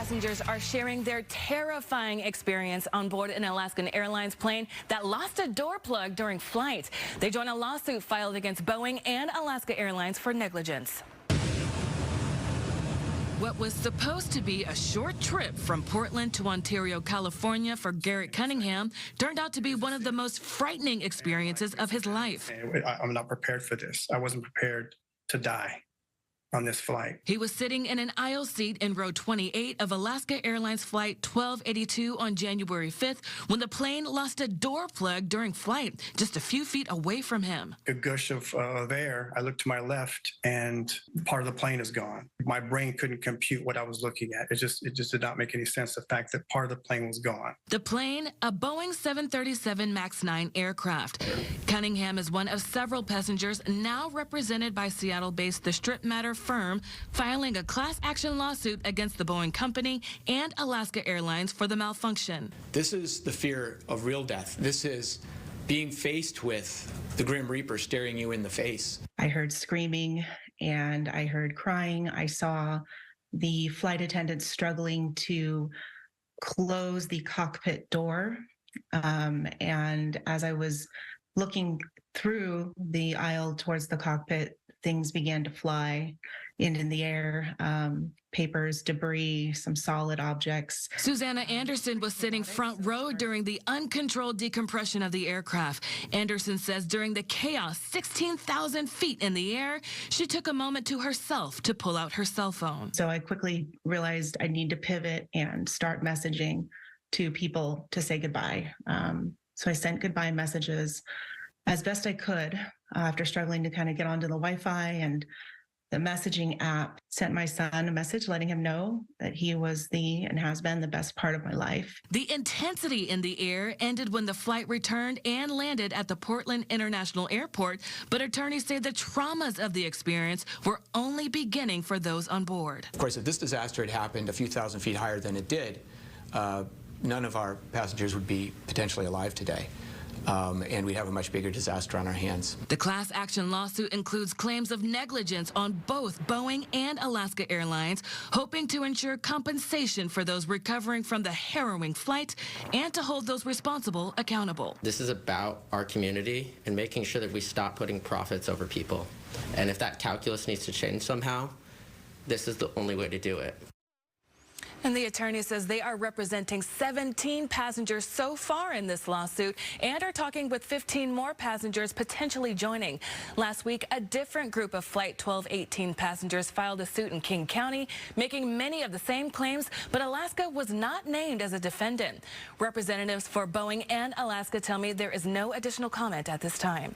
passengers are sharing their terrifying experience on board an Alaska Airlines plane that lost a door plug during flight. They join a lawsuit filed against Boeing and Alaska Airlines for negligence. What was supposed to be a short trip from Portland to Ontario, California for Garrett Cunningham turned out to be one of the most frightening experiences of his life. I'm not prepared for this. I wasn't prepared to die on this flight. He was sitting in an aisle seat in row 28 of Alaska Airlines Flight 1282 on January 5th when the plane lost a door plug during flight just a few feet away from him. A gush of air. I looked to my left and part of the plane is gone. My brain couldn't compute what I was looking at. It just did not make any sense, the fact that part of the plane was gone. The plane, a Boeing 737 MAX 9 aircraft. Cunningham is one of several passengers now represented by Seattle-based The Strip Matter firm filing a class action lawsuit against the Boeing company and Alaska Airlines for the malfunction. This is the fear of real death. This is being faced with the Grim Reaper staring you in the face. I heard screaming and I heard crying. I saw the flight attendants struggling to close the cockpit door. And as I was looking through the aisle towards the cockpit, things began to fly in the air, papers, debris, some solid objects. Susanna Anderson was sitting front row during the uncontrolled decompression of the aircraft. Anderson says during the chaos, 16,000 feet in the air, she took a moment to herself to pull out her cell phone. So I quickly realized I need to pivot and start messaging to people to say goodbye. So I sent goodbye messages as best I could after struggling to kind of get onto the Wi-Fi, and the messaging app sent my son a message letting him know that he was and has been the best part of my life. The intensity in the air ended when the flight returned and landed at the Portland International Airport, but attorneys say the traumas of the experience were only beginning for those on board. Of course, if this disaster had happened a few thousand feet higher than it did, none of our passengers would be potentially alive today. And we'd have a much bigger disaster on our hands. The class action lawsuit includes claims of negligence on both Boeing and Alaska Airlines, hoping to ensure compensation for those recovering from the harrowing flight and to hold those responsible accountable. This is about our community and making sure that we stop putting profits over people. And if that calculus needs to change somehow, this is the only way to do it. And the attorney says they are representing 17 passengers so far in this lawsuit and are talking with 15 more passengers potentially joining. Last week, a different group of Flight 1218 passengers filed a suit in King County, making many of the same claims, but Alaska was not named as a defendant. Representatives for Boeing and Alaska tell me there is no additional comment at this time.